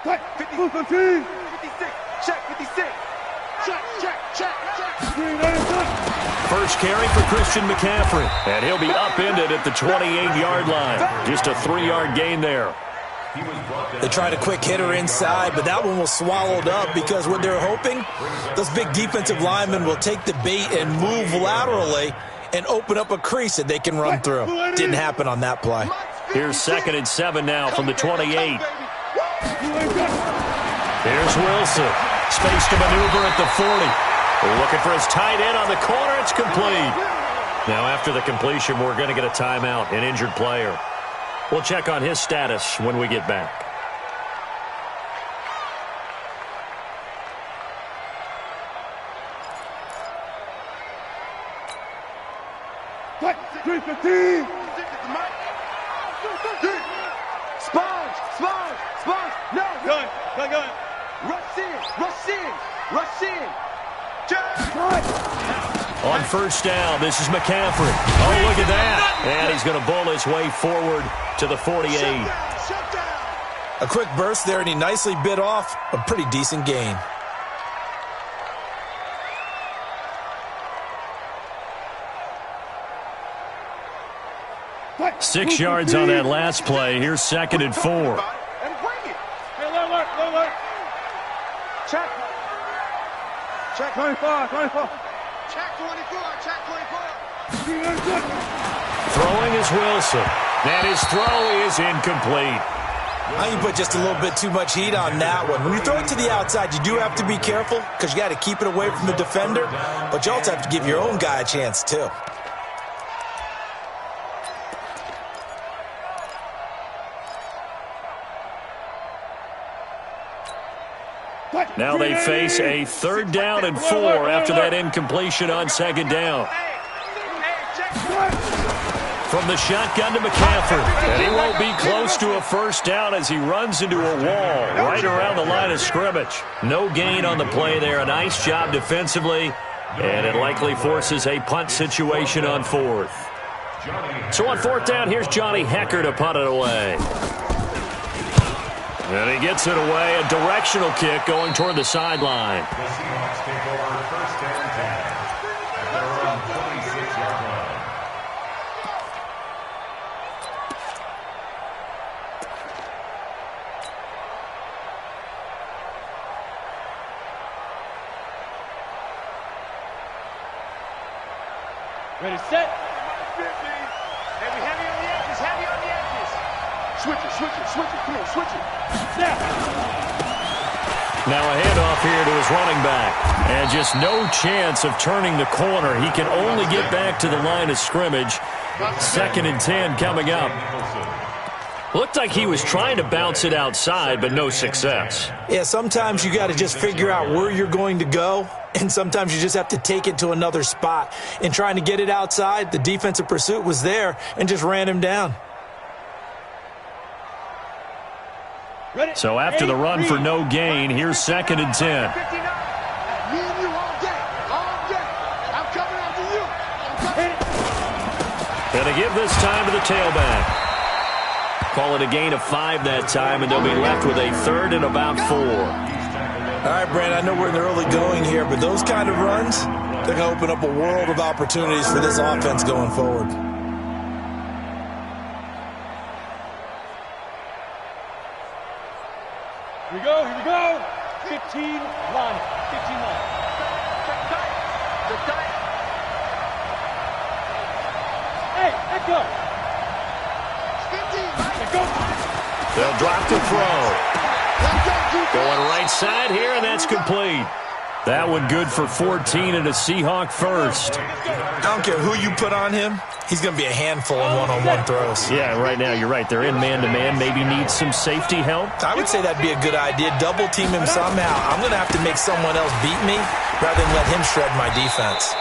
Check, 56. Check. First carry for Christian McCaffrey. And he'll be upended at the 28-yard line. Just a 3-yard gain there. They tried a quick hitter inside, but that one was swallowed up because what they're hoping, those big defensive linemen will take the bait and move laterally and open up a crease that they can run through. Didn't happen on that play. Here's 2nd and 7 now from the 28. Here's Wilson. Space to maneuver at the 40. Looking for his tight end on the corner. It's complete. Now after the completion, we're going to get a timeout, an injured player. We'll check on his status when we get back. Sponge. No. Go. Rush in. On first down, this is McCaffrey. Oh, look at that. And he's going to bowl his way forward to the 48. A quick burst there, and he nicely bit off a pretty decent gain. What? 6 yards on that last play. Here's 2nd and 4. Check 24. Throwing is Wilson. And his throw is incomplete. I think you put just a little bit too much heat on that one. When you throw it to the outside, you do have to be careful because you got to keep it away from the defender, but you also have to give your own guy a chance too. Now they face a 3rd down and 4 after that incompletion on 2nd down. From the shotgun to McCaffrey. And he won't be close to a first down as he runs into a wall right around the line of scrimmage. No gain on the play there. A nice job defensively. And it likely forces a punt situation on 4th. So on 4th down, here's Johnny Hecker to punt it away. And he gets it away, a directional kick going toward the sideline. The Seahawks take over 1st and 10 at their own 26-yard line. Ready, set. Heavy on the edges. Switch it. Come on, switch it. Snap. Now a handoff here to his running back. And just no chance of turning the corner. He can only get back to the line of scrimmage. 2nd and 10 coming up. Looked like he was trying to bounce it outside, but no success. Yeah, sometimes you got to just figure out where you're going to go, and sometimes you just have to take it to another spot. In trying to get it outside, the defensive pursuit was there and just ran him down. So after the run for no gain, here's 2nd and 10. And to give this time to the tailback. Call it a gain of 5 that time, and they'll be left with a 3rd and about 4. All right, Brent, I know we're in the early going here, but those kind of runs, they're going to open up a world of opportunities for this offense going forward. Here we go. 15 line. Hey, let go. They'll drop to throw. Going right side here, and that's complete. That one good for 14 and a Seahawk first. I don't care who you put on him. He's going to be a handful of one-on-one throws. Yeah, right now you're right. They're in man-to-man. Maybe needs some safety help. I would say that'd be a good idea. Double team him somehow. I'm going to have to make someone else beat me rather than let him shred my defense.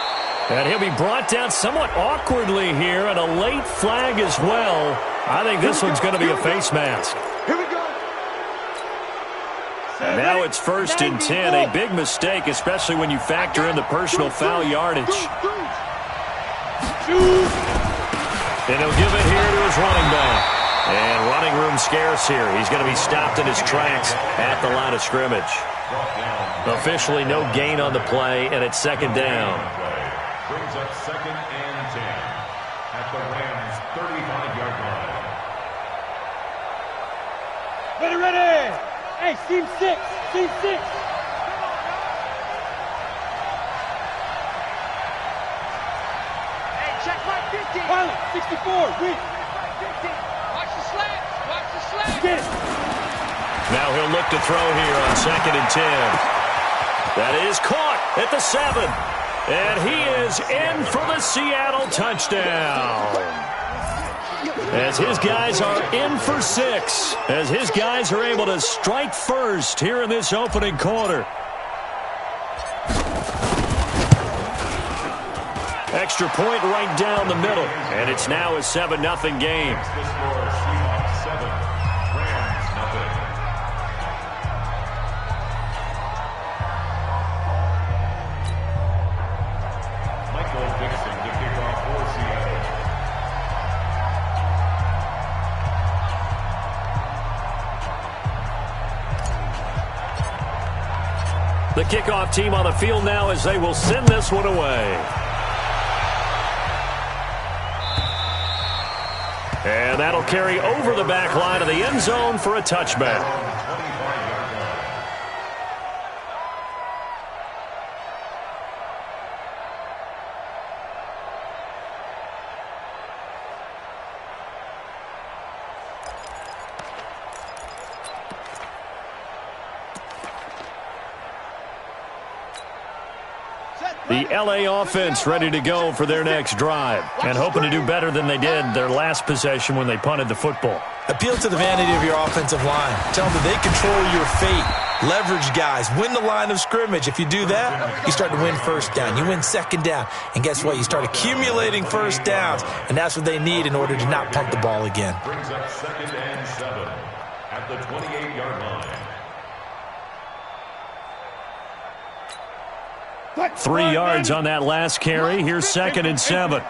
And he'll be brought down somewhat awkwardly here, and a late flag as well. I think this one's going to be a face mask. Here we go. And now it's 1st and 10. A big mistake, especially when you factor in the personal foul yardage. And he'll give it here to his running back. And running room scarce here. He's going to be stopped in his tracks at the line of scrimmage. Officially no gain on the play, and it's second down. Brings up 2nd and 10 at the Rams' 35-yard line. Ready, ready. Hey, team 6. Team 6. Hey, check my 50. Pilot, 64. Wait. Watch the slants. Watch the slants. Get it. Now he'll look to throw here on 2nd and 10. That is caught at the 7. And he is in for the Seattle touchdown. As his guys are in for 6. As his guys are able to strike first here in this opening quarter. Extra point right down the middle. And it's now a 7-0 game. The score, Seahawks 7, Rams nothing. Michael Dixon to kick off for Seattle. The kickoff team on the field now as they will send this one away. And that'll carry over the back line of the end zone for a touchback. The LA offense ready to go for their next drive and hoping to do better than they did their last possession when they punted the football. Appeal to the vanity of your offensive line. Tell them that they control your fate. Leverage guys. Win the line of scrimmage. If you do that, you start to win first down. You win second down. And guess what? You start accumulating first downs. And that's what they need in order to not punt the ball again. Brings up 2nd and 7 at the 28-yard line. 3 yards on that last carry. Here's 2nd and 7.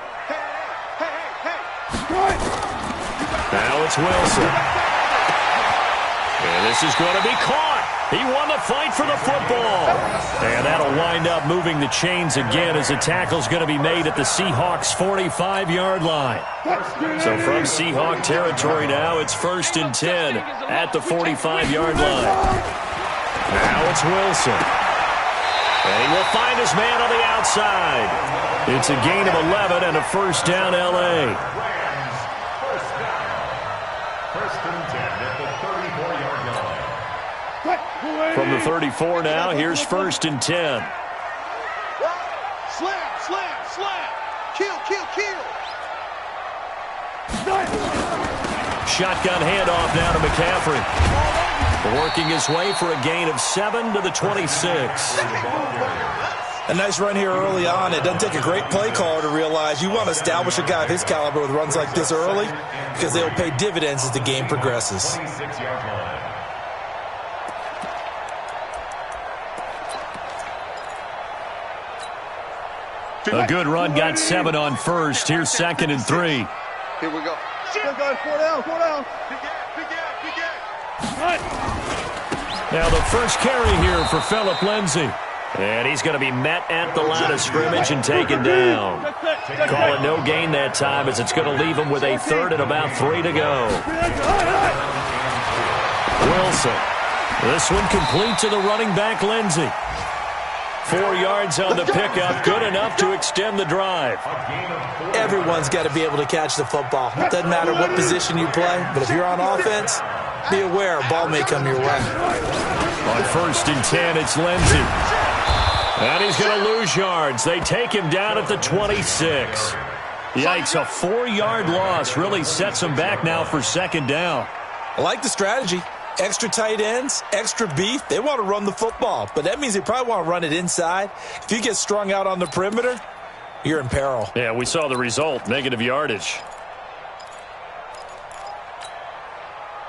Now it's Wilson. And this is going to be caught. He won the fight for the football. And that'll wind up moving the chains again as the tackle's going to be made at the Seahawks' 45-yard line. So from Seahawk territory now, it's 1st and 10 at the 45-yard line. Now it's Wilson. And he will find his man on the outside. It's a gain of 11 and a first down, L.A. Rams, first down. 1st and 10 at the 34-yard line. From the 34 now, here's 1st and 10. Slam, slam, slam. Kill, kill, kill. Shotgun handoff now to McCaffrey. Working his way for a gain of 7 to the 26. A nice run here early on. It doesn't take a great play caller to realize you want to establish a guy of his caliber with runs like this early because they'll pay dividends as the game progresses. 26-yard line. A good run, got 7 on first. Here's 2nd and 3. Here we go. Four down, four down. Big Now the first carry here for Phillip Lindsay. And he's going to be met at the line of scrimmage and taken down. Call it no gain that time as it's going to leave him with a 3rd and about 3 to go. Wilson. This one complete to the running back, Lindsay. 4 yards on the pickup, good enough to extend the drive. Everyone's got to be able to catch the football. Doesn't matter what position you play, but if you're on offense, be aware a ball may come your way. On 1st and 10, it's Lindsay. And he's going to lose yards. They take him down at the 26. Yikes, a 4-yard loss really sets him back now for 2nd down. I like the strategy. Extra tight ends, extra beef. They want to run the football, but that means they probably want to run it inside. If you get strung out on the perimeter, you're in peril. Yeah, we saw the result, negative yardage.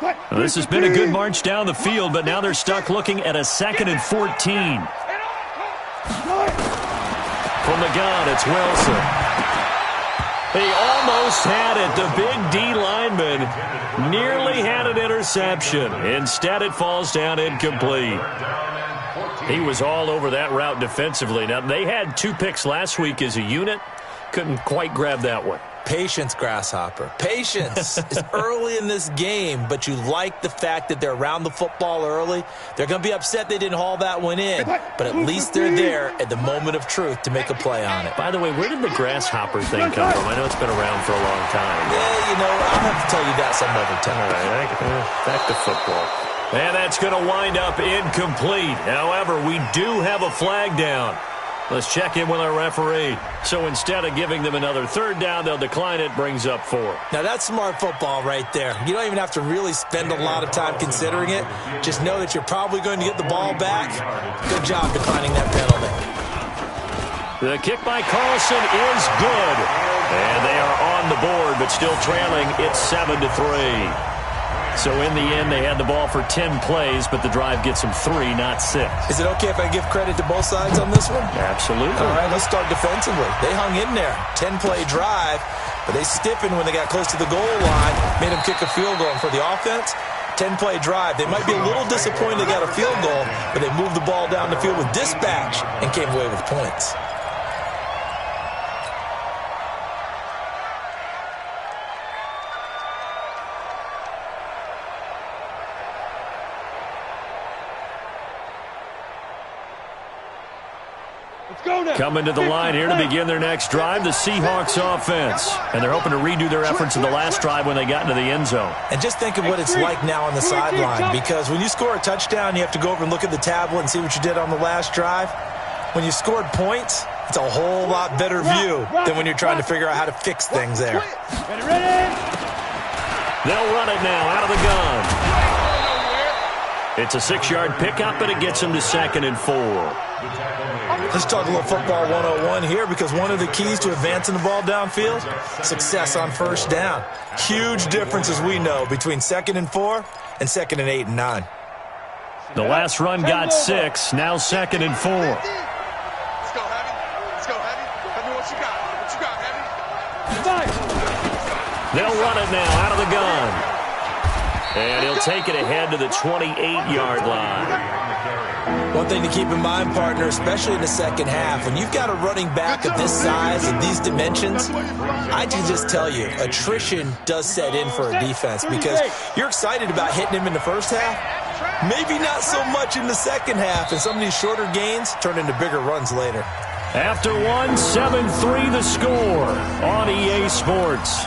Well, this has been a good march down the field, but now they're stuck looking at a 2nd and 14. From the gun, it's Wilson. He almost had it. The big D lineman nearly had an interception. Instead, it falls down incomplete. He was all over that route defensively. Now, they had 2 picks last week as a unit. Couldn't quite grab that one. Patience, Grasshopper. Patience. It's early in this game, but you like the fact that they're around the football early. They're going to be upset they didn't haul that one in, but at least they're there at the moment of truth to make a play on it. By the way, where did the Grasshopper thing come from? I know it's been around for a long time. Yeah, I'll have to tell you that some other time. All right, back to football. And that's going to wind up incomplete. However, we do have a flag down. Let's check in with our referee. So instead of giving them another 3rd down, they'll decline it, brings up 4. Now, that's smart football right there. You don't even have to really spend a lot of time considering it. Just know that you're probably going to get the ball back. Good job declining that penalty. The kick by Carlson is good. And they are on the board, but still trailing. It's 7-3. So in the end, they had the ball for 10 plays, but the drive gets them 3, not 6. Is it okay if I give credit to both sides on this one? Absolutely. All right, let's start defensively. They hung in there. 10-play drive, but they stiffened when they got close to the goal line, made them kick a field goal. And for the offense, 10-play drive. They might be a little disappointed they got a field goal, but they moved the ball down the field with dispatch and came away with points. Coming to the line here to begin their next drive, the Seahawks offense. And they're hoping to redo their efforts in the last drive when they got into the end zone. And just think of what it's like now on the sideline, because when you score a touchdown, you have to go over and look at the tablet and see what you did on the last drive. When you scored points, it's a whole lot better view than when you're trying to figure out how to fix things there. They'll run it now out of the gun. It's a 6-yard pickup, but it gets them to 2nd and 4. Let's talk a little football 101 here, because one of the keys to advancing the ball downfield, success on 1st down. Huge difference, as we know, between 2nd and 4 and 2nd and 8 and 9. The last run got 6, now 2nd and 4. Let's go, Heavy. Let's go, Heavy. Tell me what you got. What you got, Heavy? They'll run it now out of the gun. And he'll take it ahead to the 28-yard line. One thing to keep in mind, partner, especially in the second half, when you've got a running back of this size and these dimensions, I can just tell you, attrition does set in for a defense, because you're excited about hitting him in the first half, maybe not so much in the second half, and some of these shorter gains turn into bigger runs later. After 1, 7-3 the score on EA Sports.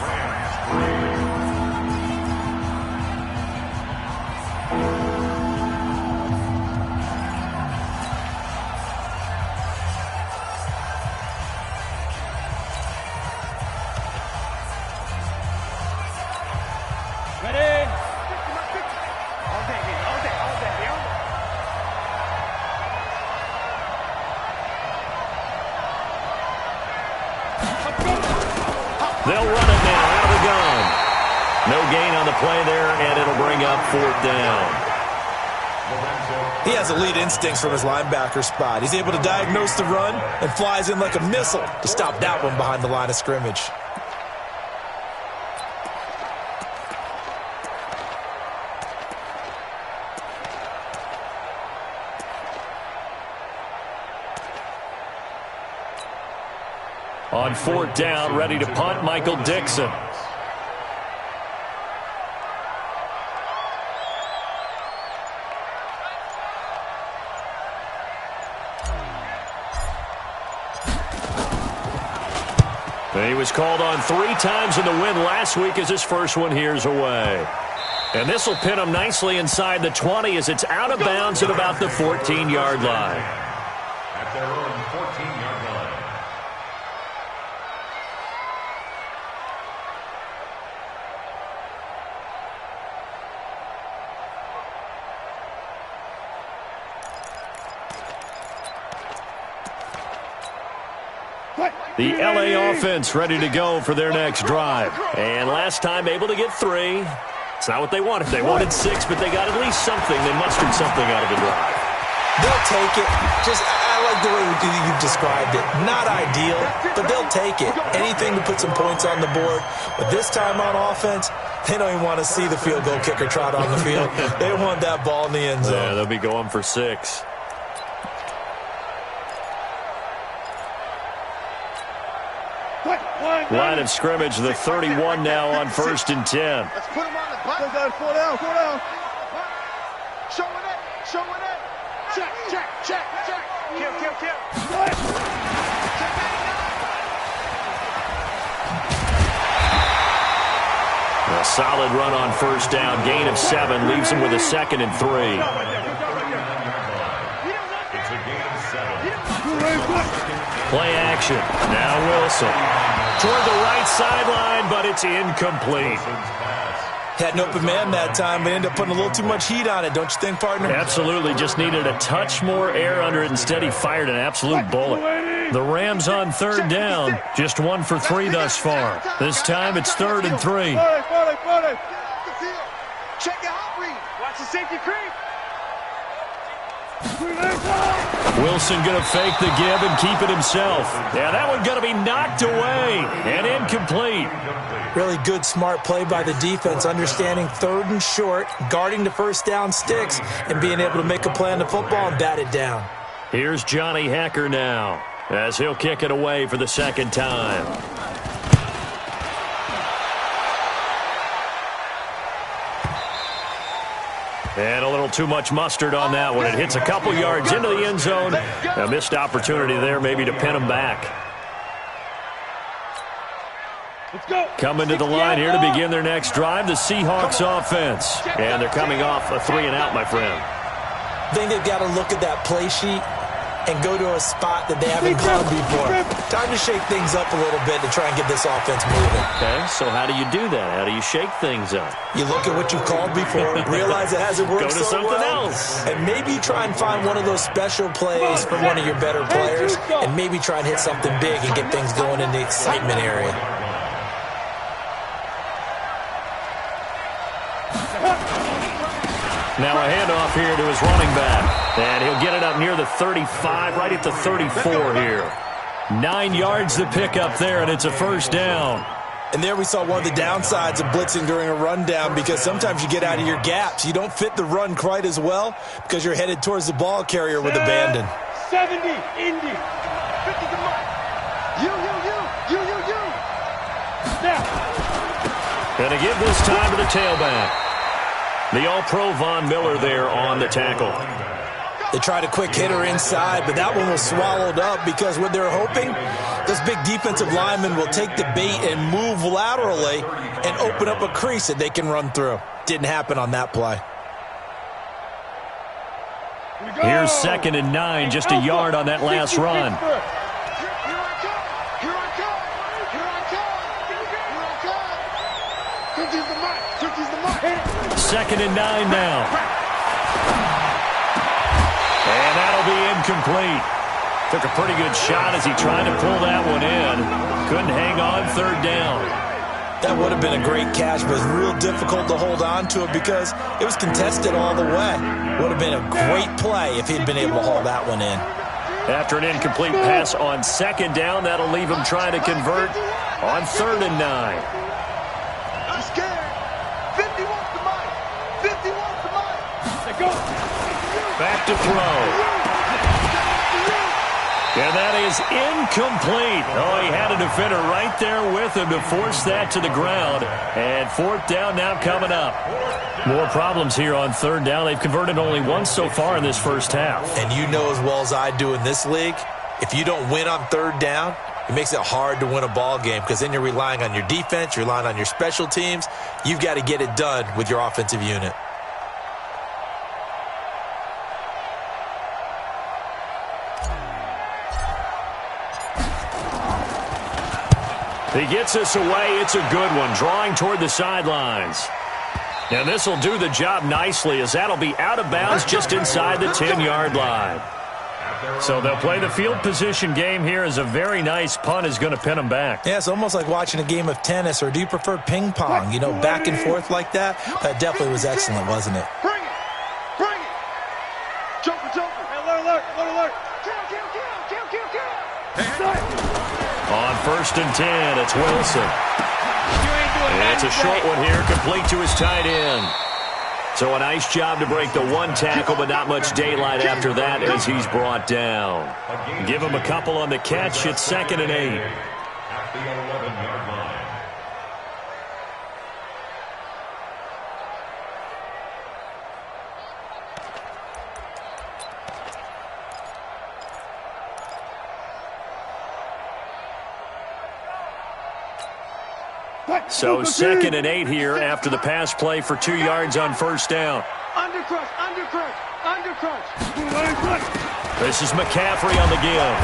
They'll run it now out of the gun. No gain on the play there, and it'll bring up 4th down. He has elite instincts from his linebacker spot. He's able to diagnose the run and flies in like a missile to stop that one behind the line of scrimmage. On 4th down, ready to punt, Michael Dixon. He was called on 3 times in the win last week as his first one here's away. And this will pin him nicely inside the 20 as it's out of bounds at about the 14-yard line. At their own 14-yard line. The LA offense ready to go for their next drive. And last time able to get 3. It's not what they wanted. They wanted 6, but they got at least something. They mustered something out of the drive. They'll take it. I like the way you've described it. Not ideal, but they'll take it. Anything to put some points on the board. But this time on offense, they don't even want to see the field goal kicker trot on the field. They want that ball in the end zone. Yeah, they'll be going for 6. Line of scrimmage, the 31 now on 1st and 10. Let's put him on the button. Fall down. Show it. Check. Kill. A solid run on 1st down. Gain of 7 leaves him with a 2nd and 3. It's a gain of 7. Play action. Now Wilson. Toward the right sideline, but it's incomplete. Had an open man that time, but ended up putting a little too much heat on it, don't you think, partner? Absolutely. Just needed a touch more air under it. Instead, he fired an absolute bullet. The Rams on 3rd down. Just 1 for 3 thus far. This time, it's 3rd and 3. Check your hot read. Watch the safety creep. Wilson going to fake the give and keep it himself. Yeah, that one going to be knocked away and incomplete. Really good, smart play by the defense, understanding 3rd and short, guarding the 1st down sticks, and being able to make a play on the football and bat it down. Here's Johnny Hacker now, as he'll kick it away for the 2nd time. And a little too much mustard on that one. It hits a couple yards into the end zone. A missed opportunity there maybe to pin him back. Coming to the line here to begin their next drive, the Seahawks offense. And they're coming off a 3-and-out, my friend. I think they've got to look at that play sheet and go to a spot that they haven't gone before. Time to shake things up a little bit to try and get this offense moving. Okay, so how do you do that? How do you shake things up? You look at what you called before, realize it hasn't worked Go to so something well, else. and maybe try and find one of those special plays from one of your better players, and maybe try and hit something big and get things going in the excitement area. Now a handoff here to his running back. And he'll get it up near the 35, right at the 34 here. 9 yards to pick up there, and it's a 1st down. And there we saw one of the downsides of blitzing during a rundown, because sometimes you get out of your gaps. You don't fit the run quite as well because you're headed towards the ball carrier with abandon. 70, Indy. 50 to Mike. You. Now. Going to give this time to the tailback. The All-Pro Von Miller there on the tackle. They tried a quick hitter inside, but that one was swallowed up because what they're hoping, those big defensive linemen will take the bait and move laterally and open up a crease that they can run through. Didn't happen on that play. Here's 2nd and 9, just a yard on that last run. Second and 9 now. And that'll be incomplete. Took a pretty good shot as he tried to pull that one in. Couldn't hang on 3rd down. That would have been a great catch, but it was real difficult to hold on to it because it was contested all the way. Would have been a great play if he'd been able to haul that one in. After an incomplete pass on 2nd down, that'll leave him trying to convert on 3rd and 9. Back to throw. And that is incomplete. Oh, he had a defender right there with him to force that to the ground. And 4th down now coming up. More problems here on 3rd down. They've converted only once so far in this first half. And you know as well as I do in this league, if you don't win on 3rd down, it makes it hard to win a ball game because then you're relying on your defense, you're relying on your special teams. You've got to get it done with your offensive unit. He gets us away. It's a good one, drawing toward the sidelines. And this will do the job nicely as that'll be out of bounds just inside the 10-yard line. So they'll play the field position game here as a very nice punt is going to pin them back. Yeah, it's almost like watching a game of tennis, or do you prefer ping pong? You know, back and forth like that? That definitely was excellent, wasn't it? Bring it. Joker. On 1st and 10, it's Wilson. And it's a short one here, complete to his tight end. So a nice job to break the one tackle, but not much daylight after that as he's brought down. Give him a couple on the catch. It's 2nd and 8. At the 11-yard line. So 2nd and 8 here after the pass play for 2 yards on 1st down. Undercrush. This is McCaffrey on the give.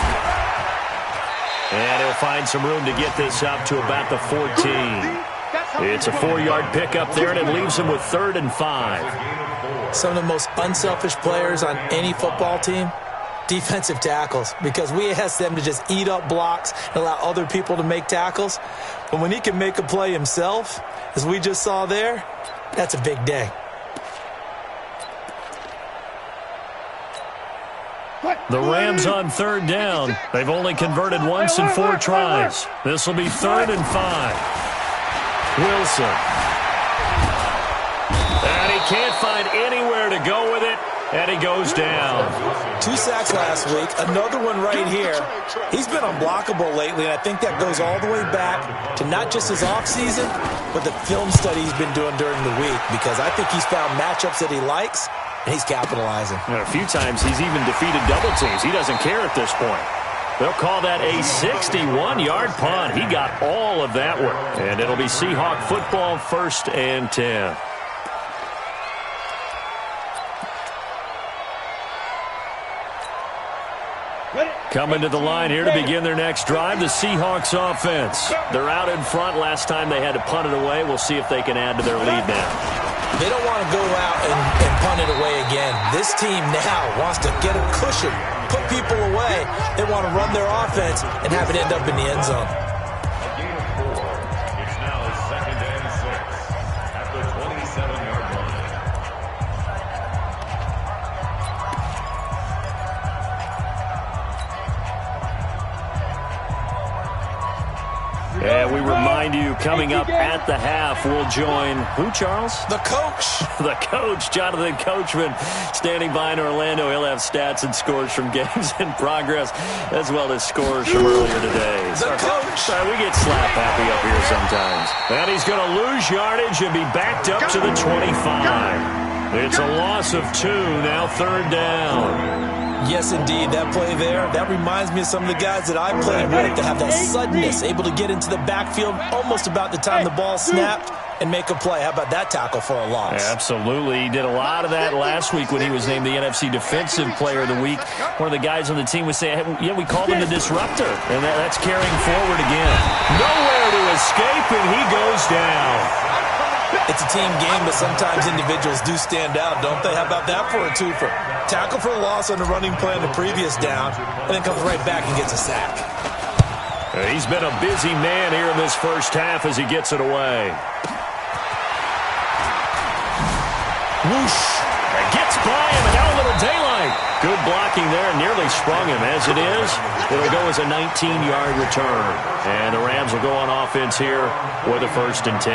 And he'll find some room to get this up to about the 14. It's a 4-yard pickup there, and it leaves him with 3rd and 5. Some of the most unselfish players on any football team, defensive tackles, because we ask them to just eat up blocks and allow other people to make tackles. But when he can make a play himself, as we just saw there, that's a big day. The Rams on 3rd down. They've only converted once in 4 tries. This will be 3rd and 5. Wilson. And he can't find anywhere to go with it, and he goes down. 2 sacks last week, another one right here. He's been unblockable lately, and I think that goes all the way back to not just his offseason, but the film study he's been doing during the week, because I think he's found matchups that he likes, and he's capitalizing. And a few times he's even defeated double teams. He doesn't care at this point. They'll call that a 61-yard punt. He got all of that one. And it'll be Seahawk football, 1st and 10. Coming to the line here to begin their next drive, the Seahawks offense. They're out in front. Last time they had to punt it away. We'll see if they can add to their lead now. They don't want to go out and punt it away again. This team now wants to get a cushion, put people away. They want to run their offense and have it end up in the end zone. A gain of 4. It's now 2nd and 6 at the 27-yard line. And we remind you, coming up at the half, we'll join who, Charles? The coach. The coach, Jonathan Coachman, standing by in Orlando. He'll have stats and scores from games in progress, as well as scores from earlier today. The coach. Sorry, we get slap happy up here sometimes. And he's going to lose yardage and be backed up to the 25. It's a loss of 2, now 3rd down. Yes, indeed. That play there, that reminds me of some of the guys that I played with to have that suddenness, able to get into the backfield almost about the time the ball snapped and make a play. How about that tackle for a loss? Absolutely. He did a lot of that last week when he was named the NFC Defensive Player of the Week. One of the guys on the team was saying, yeah, we called him the disruptor, and that's carrying forward again. Nowhere to escape, and he goes down. It's a team game, but sometimes individuals do stand out, don't they? How about that for a twofer? Tackle for a loss on the running play on the previous down, and then comes right back and gets a sack. He's been a busy man here in this first half as he gets it away. Whoosh! It gets by him, and now a little daylight. Good blocking there, nearly sprung him. As it is, it'll go as a 19-yard return. And the Rams will go on offense here with a 1st and 10.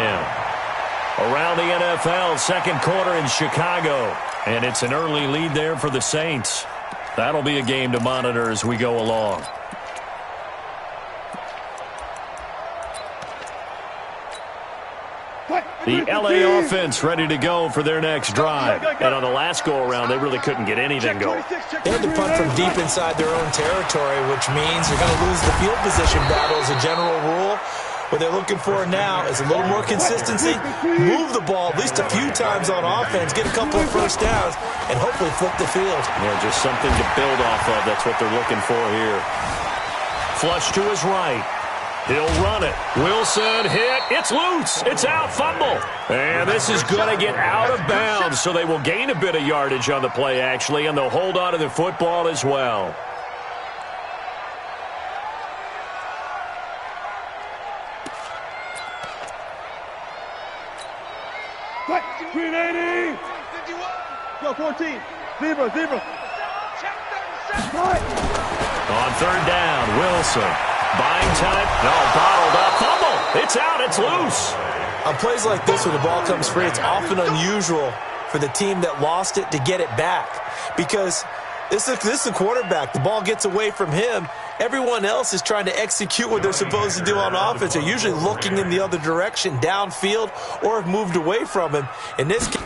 Around the NFL, 2nd quarter in Chicago. And it's an early lead there for the Saints. That'll be a game to monitor as we go along. The LA offense ready to go for their next drive. And on the last go-around, they really couldn't get anything going. They had to punt from deep inside their own territory, which means you're going to lose the field position battle as a general rule. What they're looking for now is a little more consistency, move the ball at least a few times on offense, get a couple of 1st downs, and hopefully flip the field. Yeah, just something to build off of. That's what they're looking for here. Flush to his right. He'll run it. Wilson hit. It's loose. It's out. Fumble. And this is going to get out of bounds, so they will gain a bit of yardage on the play, actually, and they'll hold on to the football as well. Green 80. Go 14. Zebra. On third down, Wilson. Buying time. No, bottled up. Fumble. It's out. It's loose. On plays like this where the ball comes free, it's often unusual for the team that lost it to get it back. Because this is the quarterback. The ball gets away from him. Everyone else is trying to execute what they're supposed to do on offense. They're usually looking in the other direction, downfield, or have moved away from him. In this case,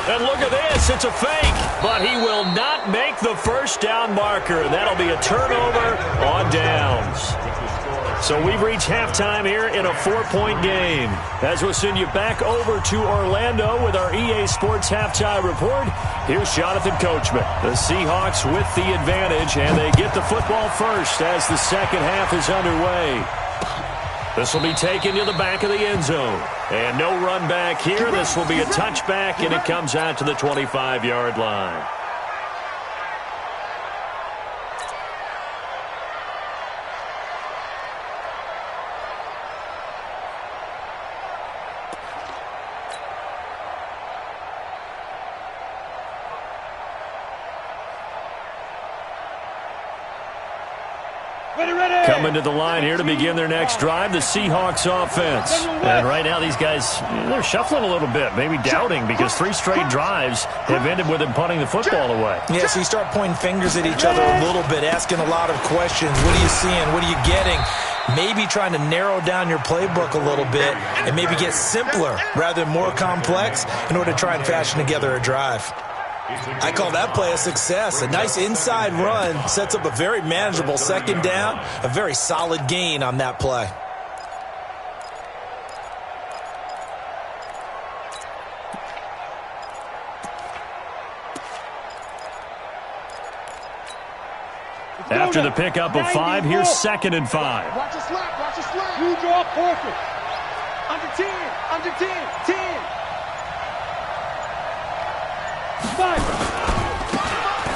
and look at this. It's a fake, but he will not make the first down marker. That'll be a turnover on downs. So we've reached halftime here in a 4-point game. As we'll send you back over to Orlando with our EA Sports Halftime Report, here's Jonathan Coachman. The Seahawks with the advantage, and they get the football first as the second half is underway. This will be taken to the back of the end zone. And no run back here. This will be a touchback, and it comes out to the 25-yard line. Coming to the line here to begin their next drive, the Seahawks offense. And right now these guys, they're shuffling a little bit, maybe doubting, because 3 straight drives have ended with them punting the football away. Yeah, so you start pointing fingers at each other a little bit, asking a lot of questions. What are you seeing? What are you getting? Maybe trying to narrow down your playbook a little bit and maybe get simpler rather than more complex in order to try and fashion together a drive. I call that play a success. A nice inside run sets up a very manageable second down, a very solid gain on that play. After the pickup of 5, here's 2nd and 5. Watch the slap, watch the slap. You draw perfect. Under 10, under 10, 10. 5.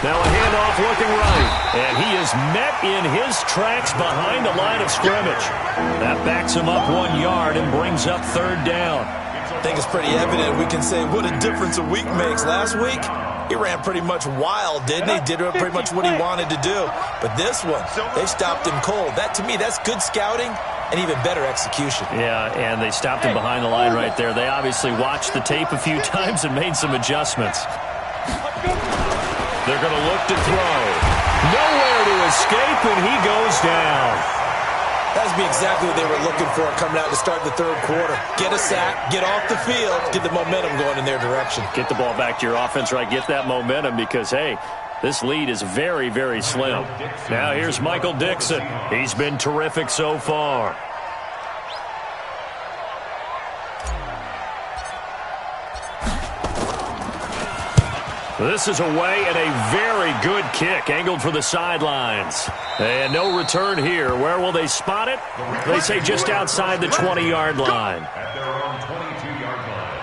Now a handoff looking right, and he is met in his tracks behind the line of scrimmage. That backs him up 1 yard and brings up 3rd down. I think it's pretty evident. We can say what a difference a week makes. Last week, he ran pretty much wild, didn't he? Did pretty much what he wanted to do. But this one, they stopped him cold. That, to me, that's good scouting and even better execution. Yeah, and they stopped him behind the line right there. They obviously watched the tape a few times and made some adjustments. They're going to look to throw. Nowhere to escape, and he goes down. That's exactly what they were looking for coming out to start the 3rd quarter. Get a sack, get off the field, get the momentum going in their direction. Get the ball back to your offense, right? Get that momentum because, hey, this lead is very, very slim. Now here's Michael Dixon. He's been terrific so far. This is away and a very good kick angled for the sidelines. And no return here. Where will they spot it? They say just outside the 20-yard line. At their own 22-yard line.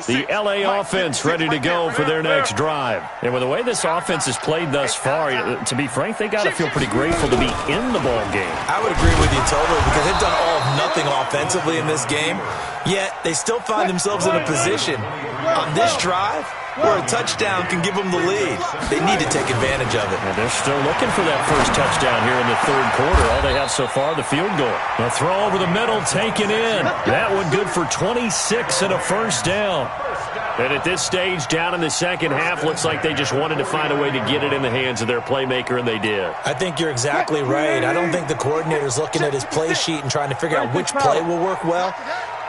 The LA offense ready to go for their next drive. And with the way this offense has played thus far, to be frank, they got to feel pretty grateful to be in the ball game. I would agree with you totally because they've done all of nothing offensively in this game, yet they still find themselves in a position on this drive where a touchdown can give them the lead. They need to take advantage of it. And they're still looking for that first touchdown here in the 3rd quarter. All they have so far, the field goal. A throw over the middle, taken in. That one good for 26 and a first down. And at this stage, down in the second half, looks like they just wanted to find a way to get it in the hands of their playmaker, and they did. I think you're exactly right. I don't think the coordinator's looking at his play sheet and trying to figure out which play will work well.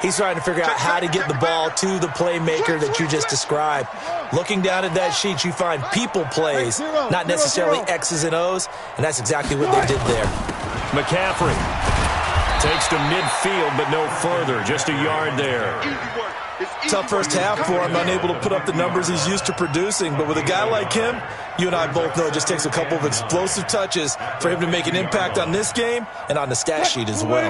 He's trying to figure out how to get the ball to the playmaker that you just described. Looking down at that sheet, you find people plays, not necessarily X's and O's, and that's exactly what they did there. McCaffrey takes to midfield, but no further, just a yard there. Tough first half for him, unable to put up the numbers he's used to producing, but with a guy like him, you and I both know it just takes a couple of explosive touches for him to make an impact on this game and on the stat sheet as well.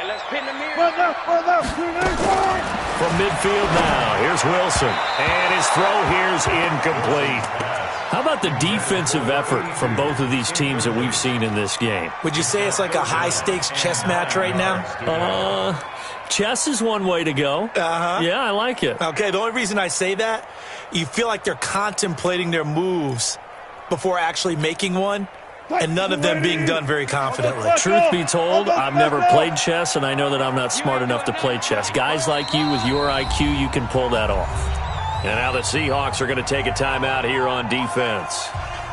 Let's pin the mirror. From midfield now, here's Wilson. And his throw here's incomplete. How about the defensive effort from both of these teams that we've seen in this game? Would you say it's like a high-stakes chess match right now? Chess is one way to go. Yeah, I like it. Okay, the only reason I say that, you feel like they're contemplating their moves before actually making one, and none of them being done very confidently. Truth be told, I've never played chess, and I know that I'm not smart enough to play chess. Guys like you with your IQ, you can pull that off. And now the Seahawks are going to take a timeout here on defense.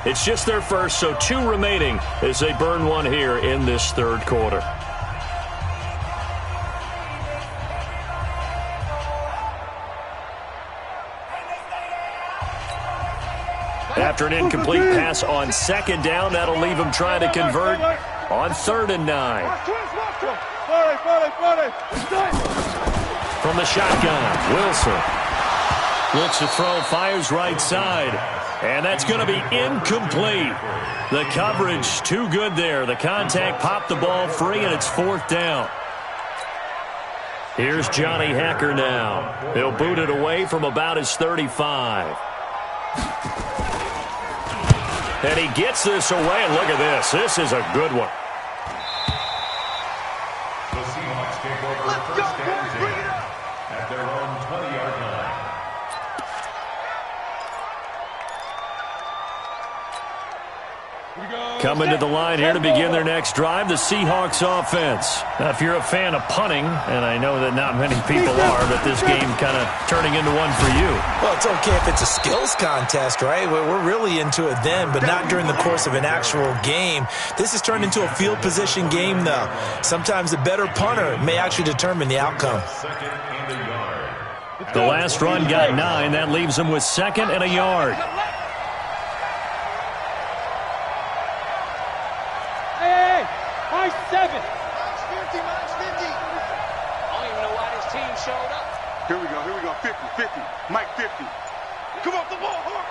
It's just their first, so 2 remaining as they burn one here in this third quarter. After an incomplete pass on second down, that'll leave him trying to convert on 3rd and 9. From the shotgun, Wilson looks to throw, fires right side, and that's going to be incomplete. The coverage too good there. The contact popped the ball free, and it's 4th down. Here's Johnny Hacker now. He'll boot it away from about his 35. And he gets this away, and look at this. This is a good one. The Seahawks take over first and 10 at their own 20-yard line. Coming to the line here to begin their next drive, the Seahawks offense. Now, if you're a fan of punting, and I know that not many people are, but this game kind of turning into one for you. Well, it's okay if it's a skills contest, right? We're really into it then, but not during the course of an actual game. This has turned into a field position game, though. Sometimes the better punter may actually determine the outcome. The last run got 9. That leaves them with 2nd and a yard. Minus 7. Minus 50, minus 50. I don't even know why this team showed up. Here we go. 50, 50. Mike 50. Come off the ball, hard.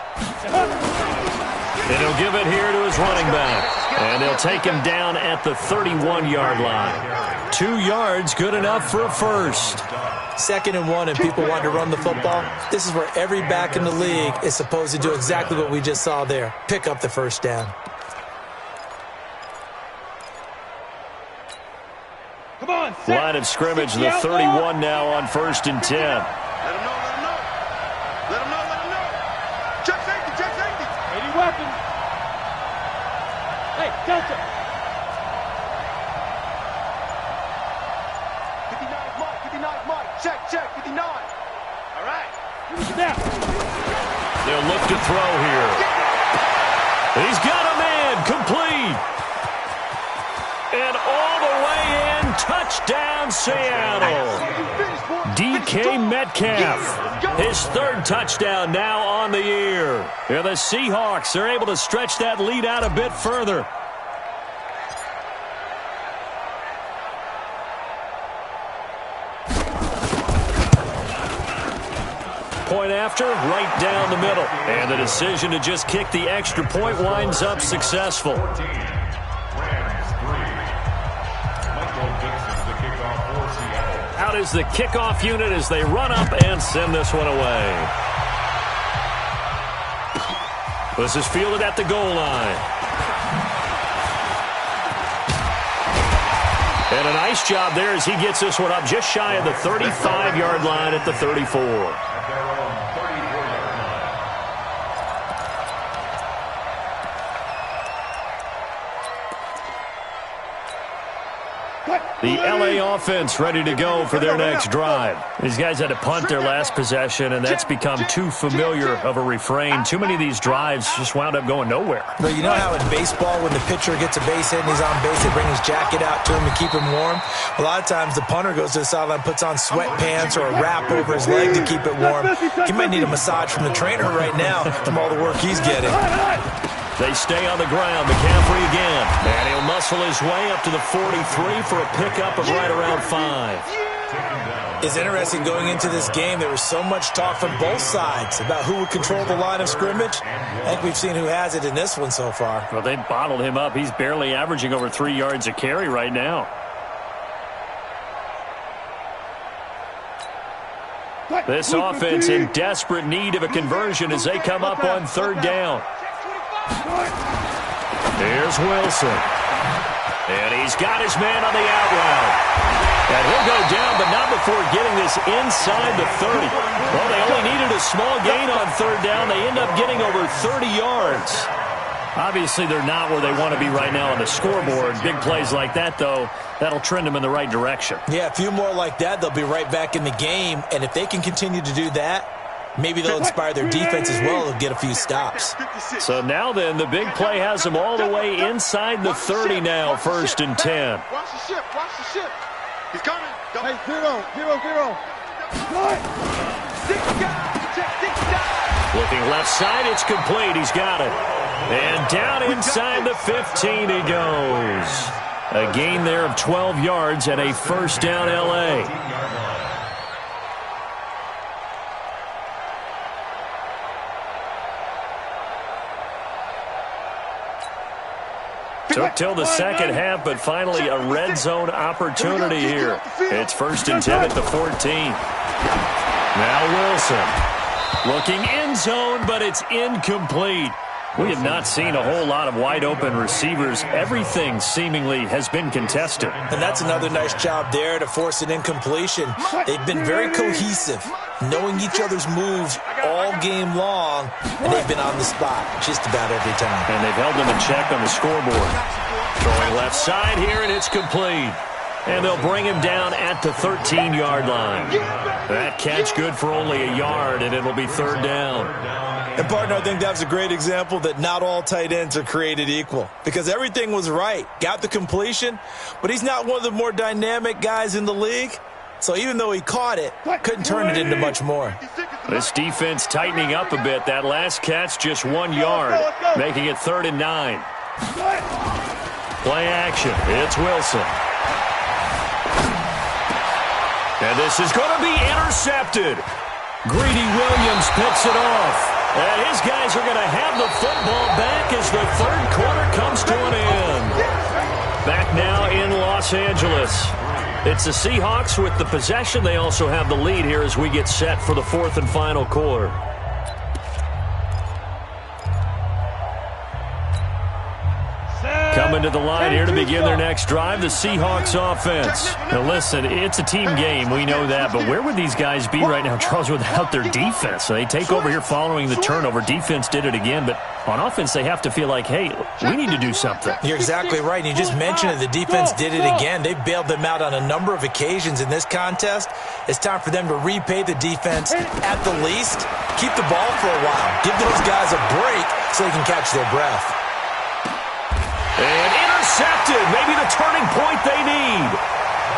And he'll give it here to his running back. And they'll take him down at the 31-yard line. 2 yards, good enough for a first. 2nd and 1, and people want to run the football. This is where every back in the league is supposed to do exactly what we just saw there. Pick up the first down. Come on, line of scrimmage, the 31 now on 1st and 10. Let him know. Let him know. Check safety. 80 weapons. Hey, Delta. 59 Mike. Check. 59. All right. Snap. They'll look to throw here. He's got a man, complete. And all the way in, touchdown Seattle. DK Metcalf, his 3rd touchdown now on the year. Yeah, the Seahawks are able to stretch that lead out a bit further. Point after, right down the middle. And the decision to just kick the extra point winds up successful. Out is the kickoff unit as they run up and send this one away. This is fielded at the goal line. And a nice job there as he gets this one up just shy of the 35-yard line at the 34. The LA offense ready to go for their next drive. These guys had to punt their last possession, and that's become too familiar of a refrain. Too many of these drives just wound up going nowhere. But you know how in baseball, when the pitcher gets a base hit and he's on base, they bring his jacket out to him to keep him warm? A lot of times the punter goes to the sideline, puts on sweatpants or a wrap over his leg to keep it warm. He might need a massage from the trainer right now from all the work he's getting. They stay on the ground. McCaffrey again. And he'll muscle his way up to the 43 for a pickup of right around 5. It's interesting going into this game. There was so much talk from both sides about who would control the line of scrimmage. I think we've seen who has it in this one so far. Well, they bottled him up. He's barely averaging over 3 yards a carry right now. This offense in desperate need of a conversion as they come up on third down. Here's Wilson. And he's got his man on the out route. And he'll go down, but not before getting this inside the 30. Well, they only needed a small gain on third down. They end up getting over 30 yards. Obviously, they're not where they want to be right now on the scoreboard. Big plays like that, though, that'll trend them in the right direction. Yeah, a few more like that, they'll be right back in the game. And if they can continue to do that, maybe they'll inspire their defense as well and get a few stops. So now then, the big play has them all the way inside the 30 now, 1st and 10. Watch the ship. Watch the ship. He's coming. Hey, 0-0-0. Looking left side, it's complete. He's got it. And down inside the 15 he goes. A gain there of 12 yards and a first down L.A. Took till the second half, but finally a red zone opportunity here. It's 1st and 10 at the 14. Now Wilson. Looking end zone, but it's incomplete. We have not seen a whole lot of wide open receivers. Everything seemingly has been contested. And that's another nice job there to force an incompletion. They've been very cohesive, knowing each other's moves all game long, and they've been on the spot just about every time. And they've held them in check on the scoreboard. Throwing left side here, and it's complete. And they'll bring him down at the 13-yard line. That catch good for only a yard, and it'll be third down. And, partner, I think that was a great example that not all tight ends are created equal, because everything was right. Got the completion, but he's not one of the more dynamic guys in the league. So even though he caught it, couldn't turn it into much more. This defense tightening up a bit. That last catch just 1 yard, making it 3rd and 9. Play action. It's Wilson. And this is going to be intercepted. Greedy Williams picks it off. And his guys are going to have the football back as the third quarter comes to an end. Back now in Los Angeles. It's the Seahawks with the possession. They also have the lead here as we get set for the 4th and final quarter. Coming to the line here to begin their next drive, the Seahawks offense. Now listen, it's a team game, we know that, but where would these guys be right now, Charles, without their defense? So they take over here following the turnover. Defense did it again, but on offense they have to feel like, hey, we need to do something. You're exactly right. You just mentioned it. The defense did it again. They bailed them out on a number of occasions in this contest. It's time for them to repay the defense at the least. Keep the ball for a while. Give those guys a break so they can catch their breath. And intercepted. Maybe the turning point they need.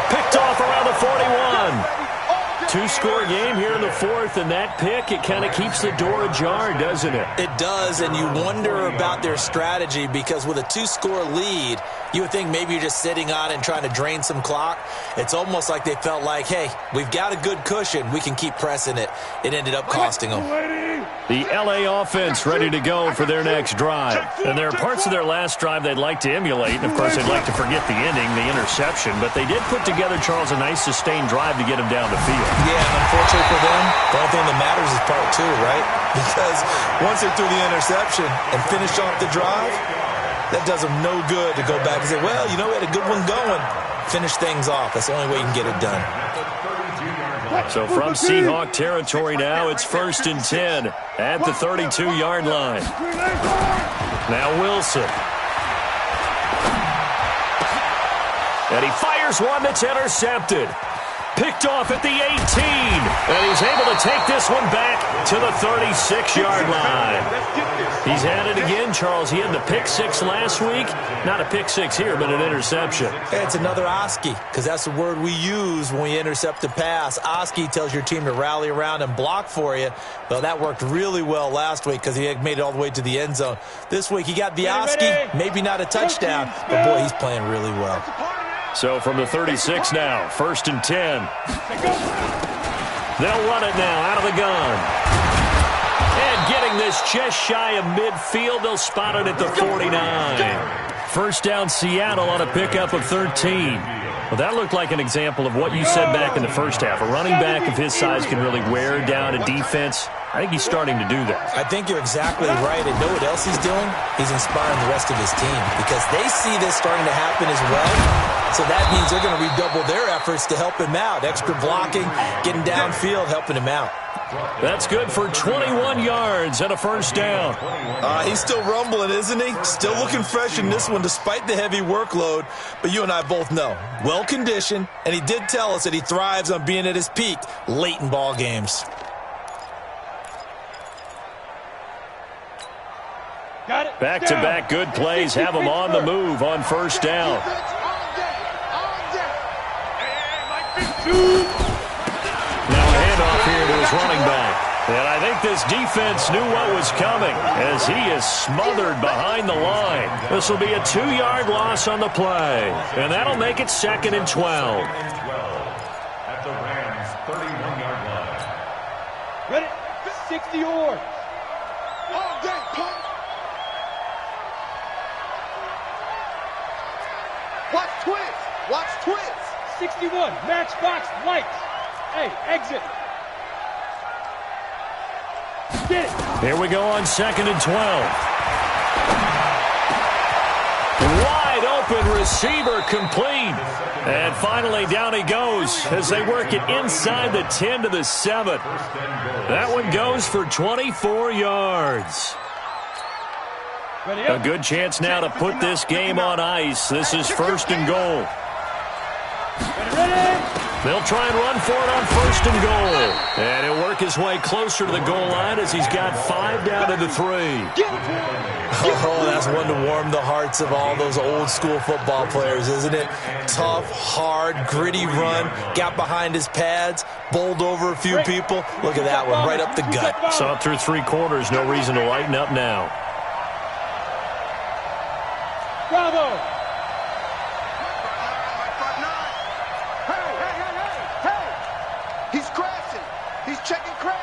Picked off around the 41. Two-score game here in the 4th, and that pick, it kind of keeps the door ajar, doesn't it? It does, and you wonder about their strategy because with a 2-score lead, you would think maybe you're just sitting on it and trying to drain some clock. It's almost like they felt like, hey, we've got a good cushion. We can keep pressing it. It ended up costing them. The L.A. offense ready to go for their next drive. And there are parts of their last drive they'd like to emulate. And, of course, they'd like to forget the ending, the interception. But they did put together, Charles, a nice sustained drive to get him down the field. Yeah, and unfortunately for them, the only thing that matters is part 2, right? Because once they threw the interception and finished off the drive, that does them no good to go back and say, well, you know, we had a good one going. Finish things off. That's the only way you can get it done. So from Seahawk territory now, it's 1st and 10 at the 32-yard line. Now Wilson. And he fires one that's intercepted. Picked off at the 18. And he's able to take this one back to the 36-yard line. He's had it again, Charles. He had the pick 6 last week. Not a pick 6 here, but an interception. It's another Oski, because that's the word we use when we intercept a pass. Oski tells your team to rally around and block for you. Well, that worked really well last week because he had made it all the way to the end zone. This week he got the Oski, maybe not a touchdown, but boy, he's playing really well. So from the 36 now, 1st and 10. They'll run it now out of the gun. And getting this just shy of midfield, they'll spot it at the 49. First down Seattle on a pickup of 13. Well, that looked like an example of what you said back in the first half. A running back of his size can really wear down a defense. I think he's starting to do that. I think you're exactly right. And know what else he's doing? He's inspiring the rest of his team because they see this starting to happen as well. So that means they're going to redouble their efforts to help him out. Extra blocking, getting downfield, helping him out. That's good for 21 yards and a first down. He's still rumbling, isn't he? Still looking fresh in this one despite the heavy workload. But you and I both know, well-conditioned, and he did tell us that he thrives on being at his peak late in ball games. Back-to-back good plays have him on the move on first down. Now a handoff here to his running back. And I think this defense knew what was coming as he is smothered behind the line. This will be a 2-yard loss on the play. And that'll make it 2nd and 12. At the Rams' 31-yard line. Ready? 60 yards. All day, punk. Watch twist. Watch twist. 61. Matchbox lights. Hey, exit. Get it. Here we go on 2nd and 12. Wide open receiver complete. And finally down he goes as they work it inside the 10 to the 7. That one goes for 24 yards. A good chance now to put this game on ice. This is 1st and goal. They'll try and run for it on 1st and goal. And he'll work his way closer to the goal line as he's got 5 down to the 3. Oh, that's one to warm the hearts of all those old school football players, isn't it? Tough, hard, gritty run. Got behind his pads, bowled over a few people. Look at that one, right up the gut. Saw it through 3 quarters. No reason to lighten up now. Bravo. He's crashing. He's checking crash.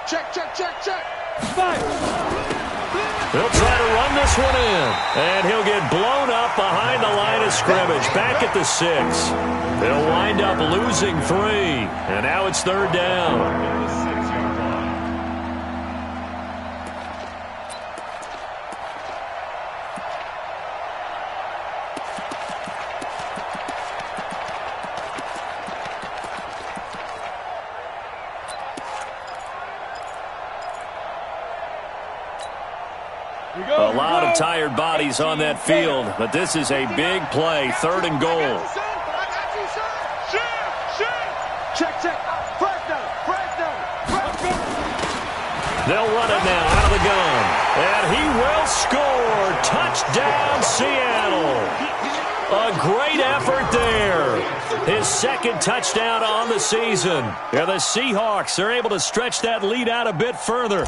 Check, check, check, check. Five. They'll try to run this one in. And he'll get blown up behind the line of scrimmage. Back at the 6. They'll wind up losing 3. And now it's 3rd down. A lot of tired bodies on that field, but this is a big play. 3rd and goal. Check, check. Fresh down, fresh down, fresh down. They'll run it now out of the gun. And he will score. Touchdown, Seattle. A great effort there. His 2nd touchdown on the season. Yeah, the Seahawks are able to stretch that lead out a bit further.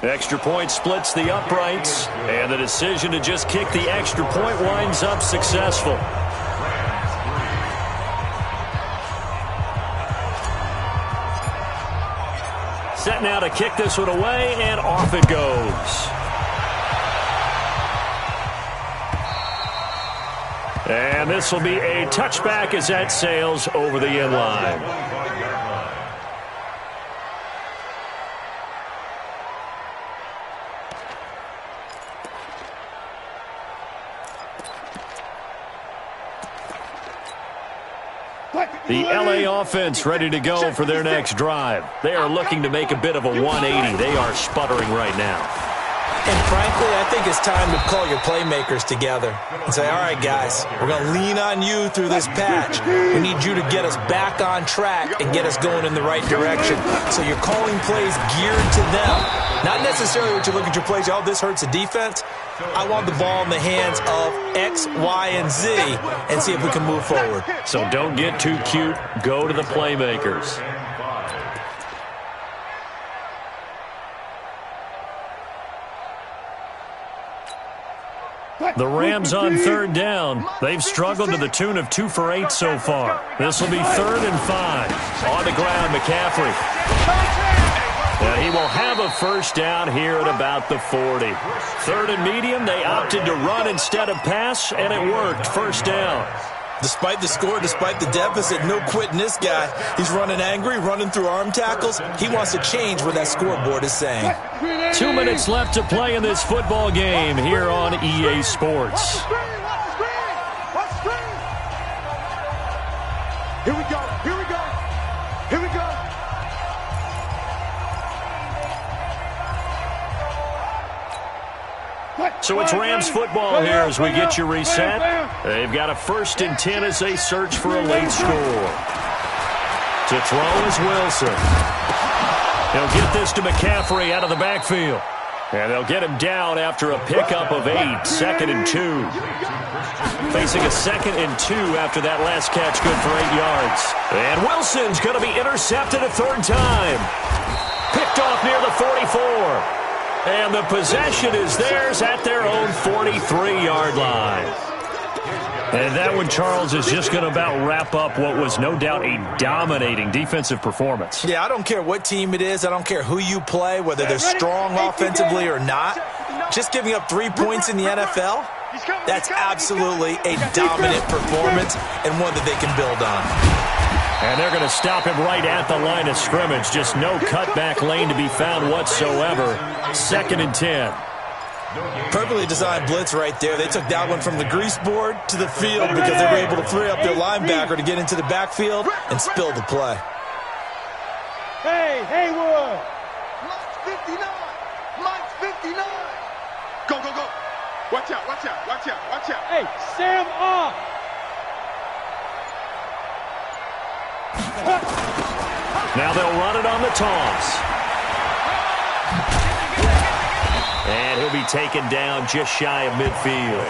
Extra point splits the uprights, and the decision to just kick the extra point winds up successful. Set now to kick this one away, and off it goes. And this will be a touchback as that sails over the end line. The LA offense ready to go for their next drive. They are looking to make a bit of a 180. They are sputtering right now. And frankly, I think it's time to call your playmakers together and say, all right, guys, we're going to lean on you through this patch. We need you to get us back on track and get us going in the right direction. So you're calling plays geared to them. Not necessarily what you look at your plays, oh, this hurts the defense. I want the ball in the hands of X, Y, and Z and see if we can move forward. So don't get too cute. Go to the playmakers. The Rams on 3rd down. They've struggled to the tune of 2 for 8 so far. This will be 3rd and 5. On the ground, McCaffrey. And he will have a first down here at about the 40. 3rd and medium, they opted to run instead of pass, and it worked. First down. Despite the score, despite the deficit, no quitting this guy. He's running angry, running through arm tackles. He wants to change what that scoreboard is saying. 2 minutes left to play in this football game here on EA Sports. Here we go. Here we go. Here we go. So it's Rams football here as we get you reset. They've got a 1st and 10 as they search for a late score. To throw is Wilson. He'll get this to McCaffrey out of the backfield. And they'll get him down after a pickup of 8, 2nd and 2. Facing a 2nd and 2 after that last catch, good for 8 yards. And Wilson's going to be intercepted a 3rd time. Picked off near the 44. And the possession is theirs at their own 43-yard line. And that one, Charles, is just going to about wrap up what was no doubt a dominating defensive performance. Yeah, I don't care what team it is. I don't care who you play, whether they're strong offensively or not. Just giving up 3 points in the NFL, that's absolutely a dominant performance and one that they can build on. And they're going to stop him right at the line of scrimmage. Just no cutback lane to be found whatsoever. 2nd and 10. Perfectly designed blitz right there. They took that one from the grease board to the field because they were able to free up their linebacker to get into the backfield and spill the play. Hey, Haywood. Mike's 59. Mike's 59. Go, go, go. Watch out, watch out, watch out, watch out. Hey, Sam off. Now they'll run it on the toss. And he'll be taken down just shy of midfield.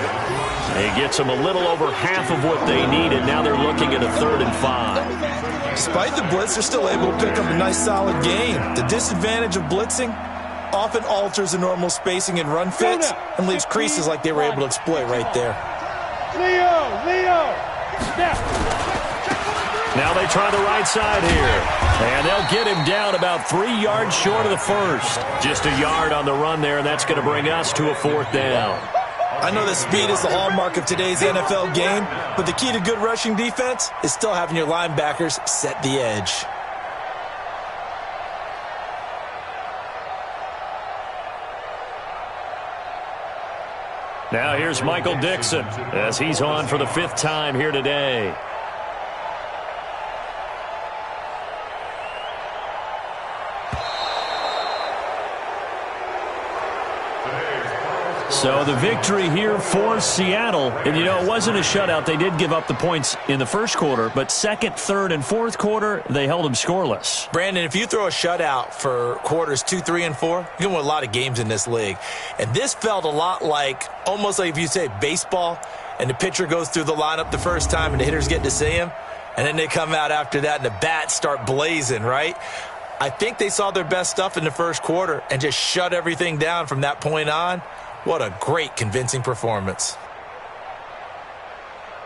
He gets them a little over half of what they needed. Now they're looking at a 3rd and 5. Despite the blitz, they're still able to pick up a nice solid gain. The disadvantage of blitzing often alters the normal spacing and run fits and leaves creases like they were able to exploit right there. Leo, step. Now they try the right side here. And they'll get him down about 3 yards short of the 1st. Just a yard on the run there, and that's going to bring us to a 4th down. I know that speed is the hallmark of today's NFL game, but the key to good rushing defense is still having your linebackers set the edge. Now here's Michael Dixon as he's on for the 5th time here today. So the victory here for Seattle. And, you know, it wasn't a shutout. They did give up the points in the 1st quarter, but 2nd, 3rd, and 4th quarter, they held them scoreless. Brandon, if you throw a shutout for quarters 2, 3, and 4, you can win a lot of games in this league. And this felt a lot like, almost like if you say baseball, and the pitcher goes through the lineup the first time and the hitters get to see him, and then they come out after that and the bats start blazing, right? I think they saw their best stuff in the 1st quarter and just shut everything down from that point on. What a great, convincing performance.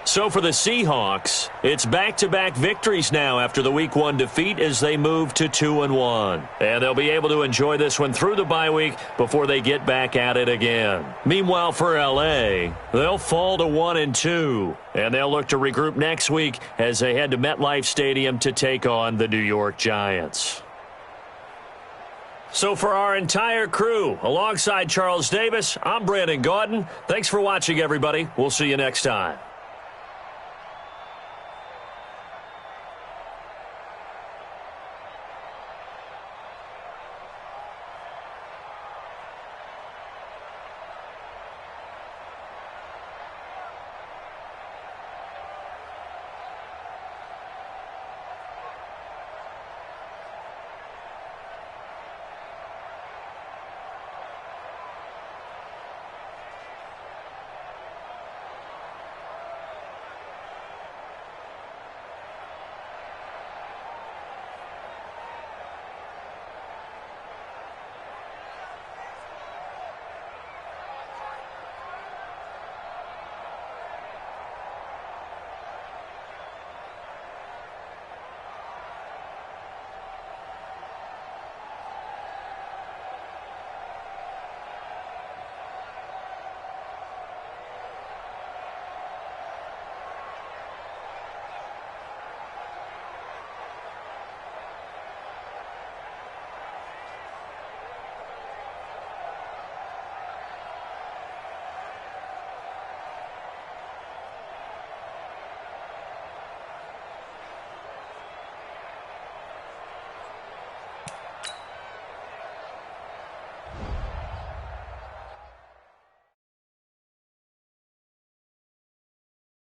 So for the Seahawks, it's back-to-back victories now after the Week 1 defeat as they move to 2-1. And they'll be able to enjoy this one through the bye week before they get back at it again. Meanwhile, for L.A., they'll fall to 1-2. And they'll look to regroup next week as they head to MetLife Stadium to take on the New York Giants. So for our entire crew, alongside Charles Davis, I'm Brandon Gaudin. Thanks for watching, everybody. We'll see you next time.